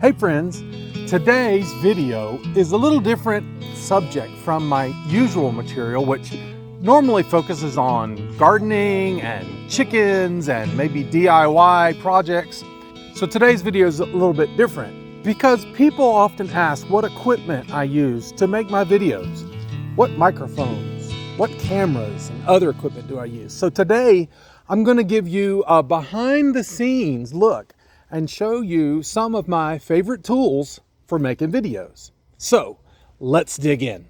Hey friends, today's video is a little different subject from my usual material, which normally focuses on gardening and chickens and maybe DIY projects. So today's video is a little bit different because people often ask what equipment I use to make my videos. What microphones, what cameras, and other equipment do I use? So today I'm going to give you a behind the scenes look and show you some of my favorite tools for making videos. So let's dig in.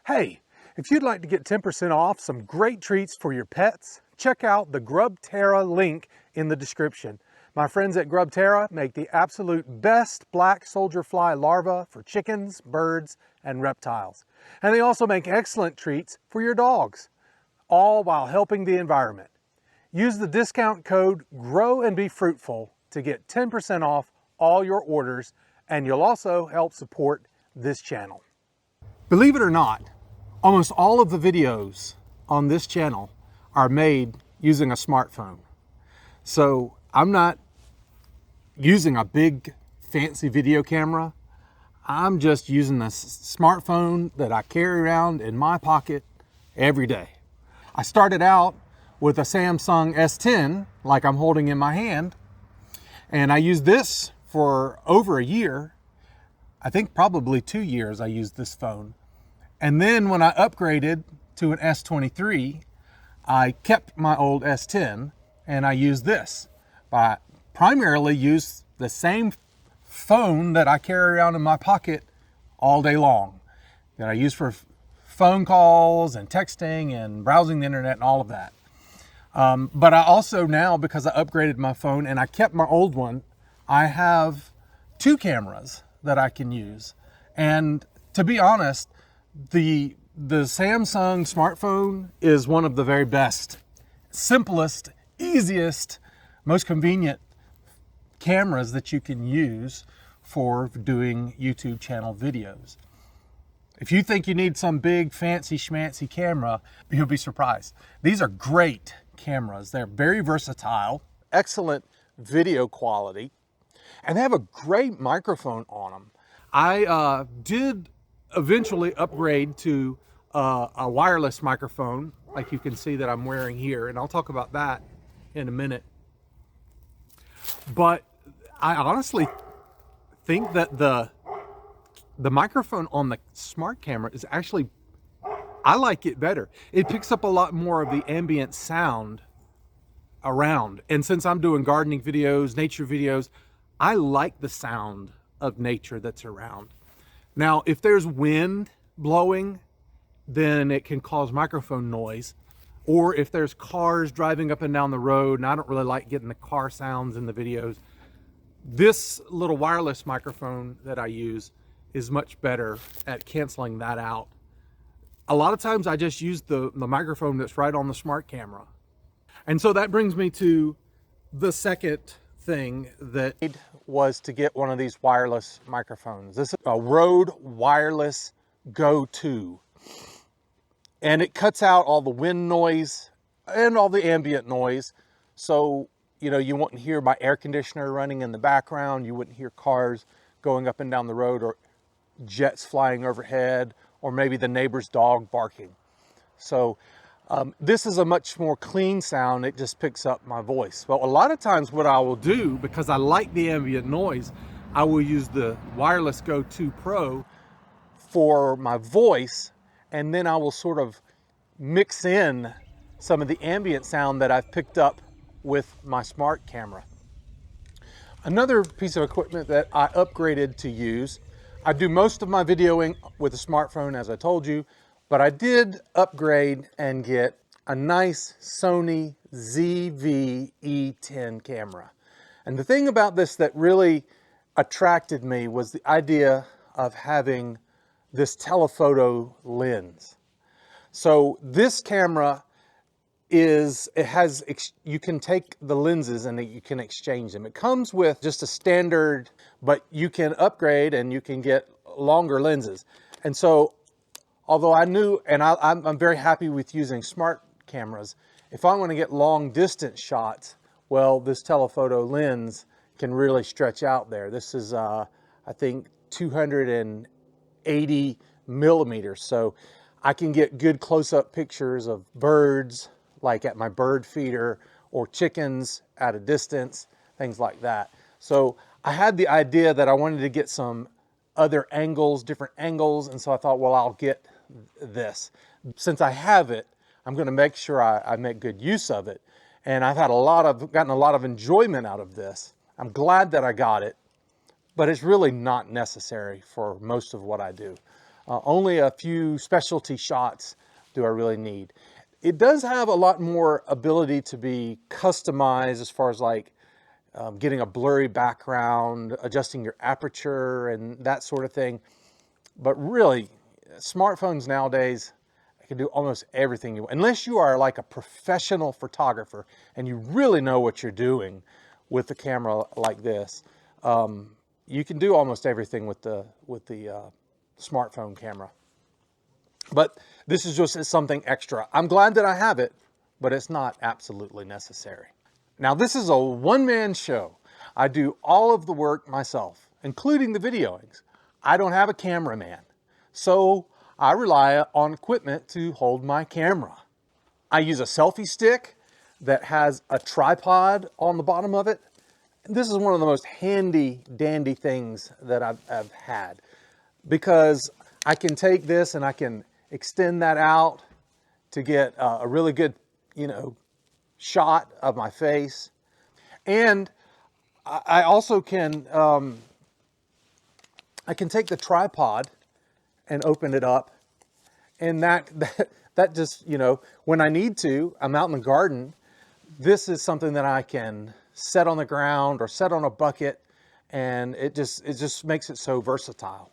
Hey, if you'd like to get 10% off some great treats for your pets, check out the Grubterra link in the description. My friends at Grubterra make the absolute best black soldier fly larvae for chickens, birds, and reptiles. And they also make excellent treats for your dogs, all while helping the environment. Use the discount code GROWANDBEFruitful to get 10% off all your orders, and you'll also help support this channel. Believe it or not, almost all of the videos on this channel are made using a smartphone. So I'm not using a big fancy video camera. I'm just using a smartphone that I carry around in my pocket every day. I started out with a Samsung S10 like I'm holding in my hand, and I used this for over a year. I think probably 2 years I used this phone. And then when I upgraded to an S23, I kept my old S10 and I used this. But I primarily use the same phone that I carry around in my pocket all day long, that I use for phone calls and texting and browsing the internet and all of that. But I also now, because I upgraded my phone and I kept my old one, I have 2 cameras that I can use. And to be honest, the Samsung smartphone is one of the very best, simplest, easiest, most convenient cameras that you can use for doing YouTube channel videos. If you think you need some big fancy schmancy camera, you'll be surprised. These are great cameras. They're very versatile, excellent video quality, and they have a great microphone on them. I did eventually upgrade to a wireless microphone, like you can see that I'm wearing here, and I'll talk about that in a minute. But I honestly think that the microphone on the smart camera is actually, I like it better. It picks up a lot more of the ambient sound around, and since I'm doing gardening videos, nature videos, I like the sound of nature that's around. Now, if there's wind blowing, then it can cause microphone noise. Or if there's cars driving up and down the road, and I don't really like getting the car sounds in the videos, this little wireless microphone that I use is much better at canceling that out. A lot of times I just use the microphone that's right on the smart camera. And so that brings me to the second thing that was to get one of these wireless microphones. This is a Rhode Wireless Go II. And it cuts out all the wind noise and all the ambient noise. So, you know, you wouldn't hear my air conditioner running in the background. You wouldn't hear cars going up and down the road, or jets flying overhead, or maybe the neighbor's dog barking. So this is a much more clean sound. It just picks up my voice. But a lot of times what I will do, because I like the ambient noise, I will use the Wireless Go II Pro for my voice, and then I will sort of mix in some of the ambient sound that I've picked up with my smart camera. Another piece of equipment that I upgraded to use, I do most of my videoing with a smartphone, as I told you, but I did upgrade and get a nice Sony ZV-E10 camera. And the thing about this that really attracted me was the idea of having this telephoto lens. So this camera you can take the lenses and you can exchange them. It comes with just a standard, but you can upgrade and you can get longer lenses. And so, although I knew, and I'm very happy with using smart cameras, if I want to get long distance shots, well, this telephoto lens can really stretch out there. This is, I think, 280 millimeters. So I can get good close-up pictures of birds, like at my bird feeder, or chickens at a distance, things like that. So I had the idea that I wanted to get some other angles, different angles, and so I thought, well, I'll get this. Since I have it, I'm going to make sure I make good use of it. And I've had gotten a lot of enjoyment out of this. I'm glad that I got it, but it's really not necessary for most of what I do. Only a few specialty shots do I really need. It does have a lot more ability to be customized as far as like getting a blurry background, adjusting your aperture and that sort of thing. But really, smartphones nowadays can do almost everything you want. Unless you are like a professional photographer and you really know what you're doing with the camera like this, you can do almost everything with the smartphone camera. But this is just something extra. I'm glad that I have it, but it's not absolutely necessary. Now, this is a one-man show. I do all of the work myself, including the videoings. I don't have a cameraman, so I rely on equipment to hold my camera. I use a selfie stick that has a tripod on the bottom of it. This is one of the most handy dandy things that I've had, because I can take this and I can extend that out to get a really good, shot of my face. And I also can, I can take the tripod and open it up, and that just, when I need to, I'm out in the garden, this is something that I can set on the ground or set on a bucket, and it just makes it so versatile.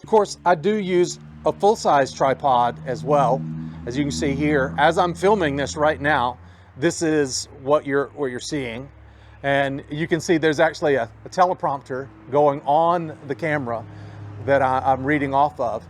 Of course, I do use a full-size tripod as well. As you can see here, as I'm filming this right now, this is what you're seeing. And you can see there's actually a teleprompter going on the camera that I'm reading off of.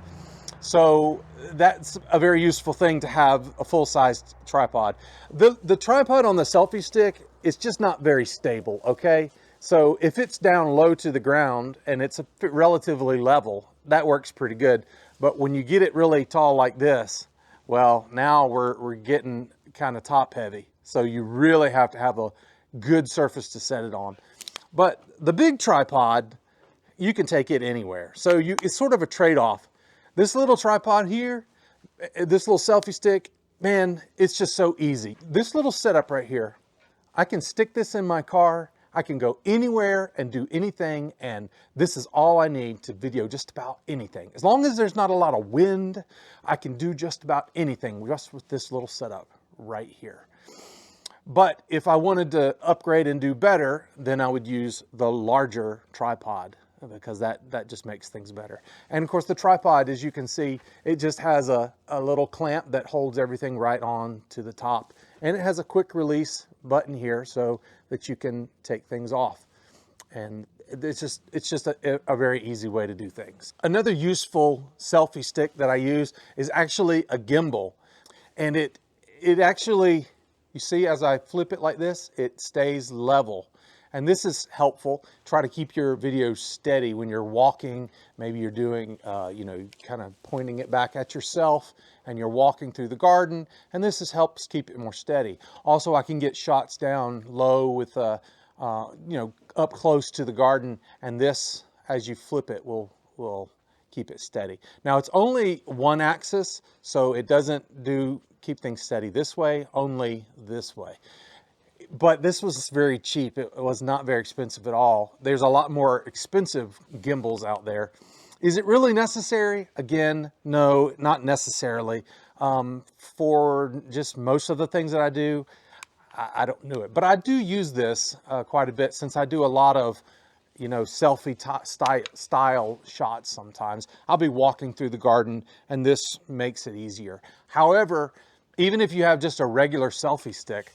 So that's a very useful thing to have a full-sized tripod. The tripod on the selfie stick is just not very stable, okay? So if it's down low to the ground and it's relatively level, that works pretty good. But when you get it really tall like this, well, now we're getting kind of top heavy. So you really have to have a good surface to set it on. But the big tripod, you can take it anywhere. So it's sort of a trade-off. This little tripod here, this little selfie stick, man, it's just so easy. This little setup right here, I can stick this in my car. I can go anywhere and do anything, and this is all I need to video just about anything. As long as there's not a lot of wind, I can do just about anything just with this little setup right here. But if I wanted to upgrade and do better, then I would use the larger tripod, because that just makes things better. And of course the tripod, as you can see, it just has a little clamp that holds everything right on to the top. And it has a quick release button here so that you can take things off. And it's just a very easy way to do things. Another useful selfie stick that I use is actually a gimbal. And it actually, you see, as I flip it like this, it stays level. And this is helpful. Try to keep your video steady when you're walking. Maybe you're doing, kind of pointing it back at yourself and you're walking through the garden. And this helps keep it more steady. Also, I can get shots down low with, up close to the garden. And this, as you flip it, will keep it steady. Now, it's only one axis, so it doesn't keep things steady this way, only this way. But this was very cheap. It was not very expensive at all. There's a lot more expensive gimbals out there. Is it really necessary? Again, no, not necessarily. For just most of the things that I do, I don't do it. But I do use this quite a bit, since I do a lot of, you know, style shots sometimes. I'll be walking through the garden and this makes it easier. However, even if you have just a regular selfie stick,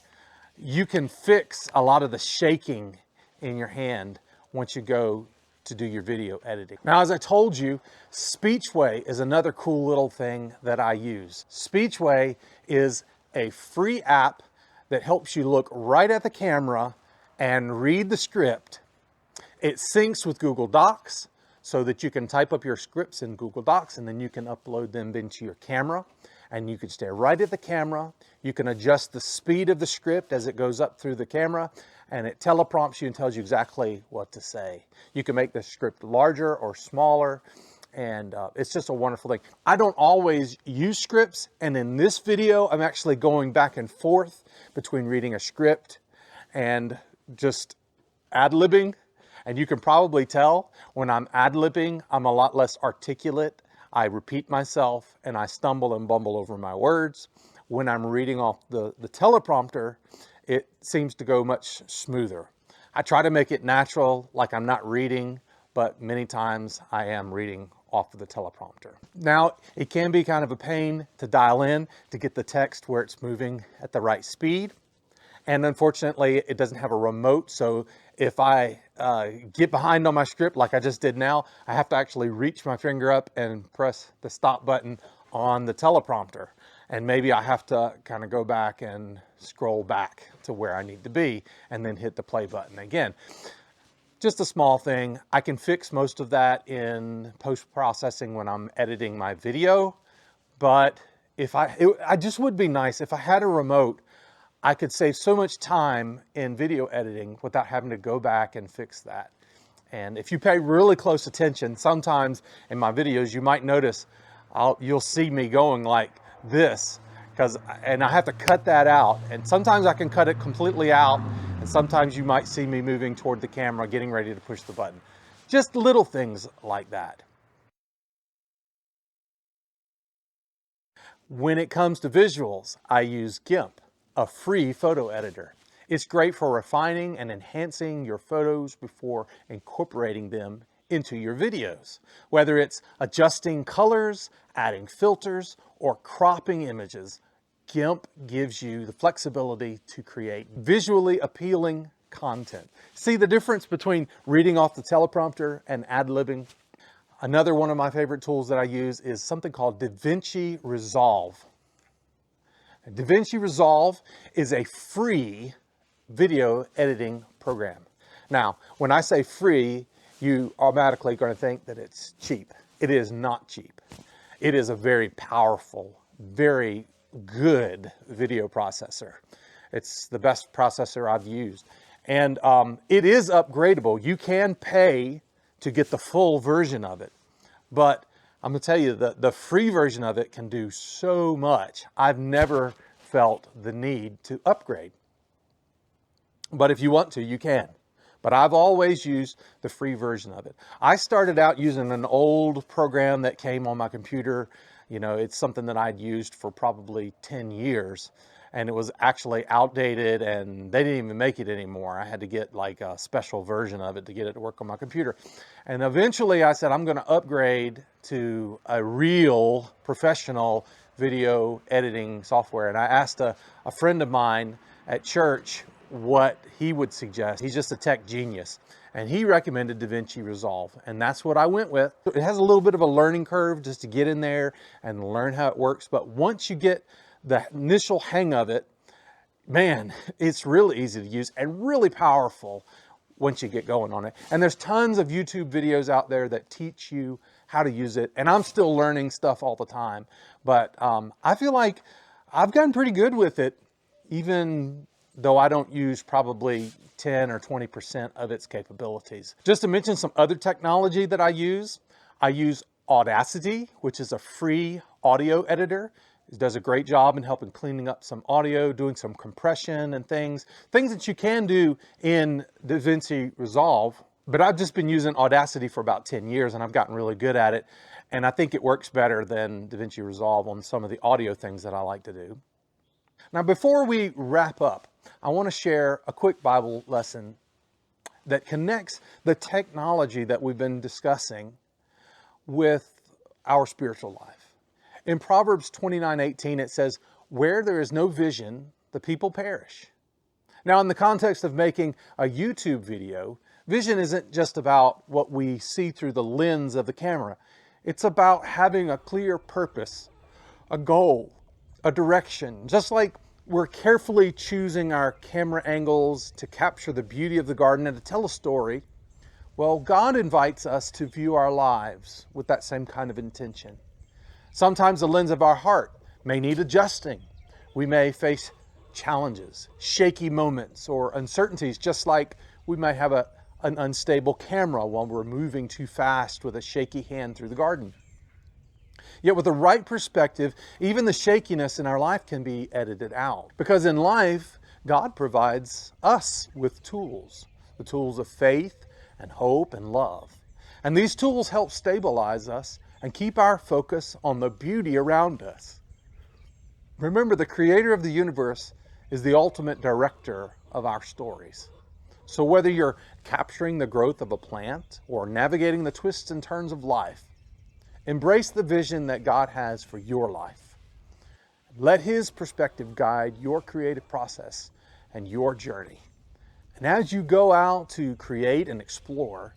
you can fix a lot of the shaking in your hand once you go to do your video editing. Now, as I told you, Speechway is another cool little thing that I use. Speechway is a free app that helps you look right at the camera and read the script. It syncs with Google Docs so that you can type up your scripts in Google Docs and then you can upload them into your camera and you can stare right at the camera. You can adjust the speed of the script as it goes up through the camera and it teleprompts you and tells you exactly what to say. You can make the script larger or smaller and it's just a wonderful thing. I don't always use scripts, and in this video I'm actually going back and forth between reading a script and just ad-libbing. And you can probably tell when I'm ad-libbing, I'm a lot less articulate. I repeat myself and I stumble and bumble over my words. When I'm reading off the teleprompter, it seems to go much smoother. I try to make it natural, like I'm not reading, but many times I am reading off of the teleprompter. Now, it can be kind of a pain to dial in to get the text where it's moving at the right speed. And unfortunately, it doesn't have a remote, so if I get behind on my script like I just did now, I have to actually reach my finger up and press the stop button on the teleprompter. And maybe I have to kind of go back and scroll back to where I need to be and then hit the play button again. Just a small thing. I can fix most of that in post-processing when I'm editing my video, but I just would be nice if I had a remote. I could save so much time in video editing without having to go back and fix that. And if you pay really close attention, sometimes in my videos, you might notice you'll see me going like this, and I have to cut that out. And sometimes I can cut it completely out, and sometimes you might see me moving toward the camera, getting ready to push the button. Just little things like that. When it comes to visuals, I use GIMP, a free photo editor. It's great for refining and enhancing your photos before incorporating them into your videos. Whether it's adjusting colors, adding filters, or cropping images, GIMP gives you the flexibility to create visually appealing content. See the difference between reading off the teleprompter and ad-libbing? Another one of my favorite tools that I use is something called DaVinci Resolve. DaVinci Resolve is a free video editing program. Now, when I say free, you automatically going to think that it's cheap. It is not cheap. It is a very powerful, very good video processor. It's the best processor I've used. And it is upgradable. You can pay to get the full version of it. But I'm gonna tell you that the free version of it can do so much. I've never felt the need to upgrade. But if you want to, you can. But I've always used the free version of it. I started out using an old program that came on my computer. You know, it's something that I'd used for probably 10 years. And it was actually outdated and they didn't even make it anymore. I had to get like a special version of it to get it to work on my computer. And eventually I said, I'm gonna upgrade to a real professional video editing software. And I asked a friend of mine at church what he would suggest. He's just a tech genius. And he recommended DaVinci Resolve. And that's what I went with. It has a little bit of a learning curve just to get in there and learn how it works. But once you get the initial hang of it, man, it's really easy to use and really powerful once you get going on it. And there's tons of YouTube videos out there that teach you how to use it. And I'm still learning stuff all the time. But I feel like I've gotten pretty good with it, even though I don't use probably 10 or 20% of its capabilities. Just to mention some other technology that I use Audacity, which is a free audio editor. It does a great job in helping cleaning up some audio, doing some compression and things that you can do in DaVinci Resolve. But I've just been using Audacity for about 10 years and I've gotten really good at it. And I think it works better than DaVinci Resolve on some of the audio things that I like to do. Now, before we wrap up, I want to share a quick Bible lesson that connects the technology that we've been discussing with our spiritual life. In Proverbs 29:18, it says, "Where there is no vision, the people perish." Now, in the context of making a YouTube video, vision isn't just about what we see through the lens of the camera. It's about having a clear purpose, a goal, a direction. Just like we're carefully choosing our camera angles to capture the beauty of the garden and to tell a story, well, God invites us to view our lives with that same kind of intention. Sometimes the lens of our heart may need adjusting. We may face challenges, shaky moments, or uncertainties, just like we may have an unstable camera while we're moving too fast with a shaky hand through the garden. Yet with the right perspective, even the shakiness in our life can be edited out. Because in life, God provides us with tools, the tools of faith and hope and love. And these tools help stabilize us and keep our focus on the beauty around us. Remember, the creator of the universe is the ultimate director of our stories. So whether you're capturing the growth of a plant or navigating the twists and turns of life, embrace the vision that God has for your life. Let His perspective guide your creative process and your journey. And as you go out to create and explore,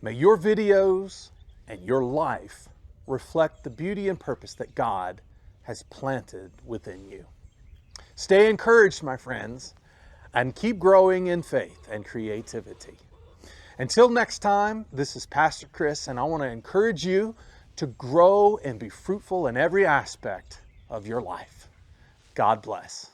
may your videos and your life reflect the beauty and purpose that God has planted within you. Stay encouraged, my friends, and keep growing in faith and creativity. Until next time, this is Pastor Chris, and I want to encourage you to grow and be fruitful in every aspect of your life. God bless.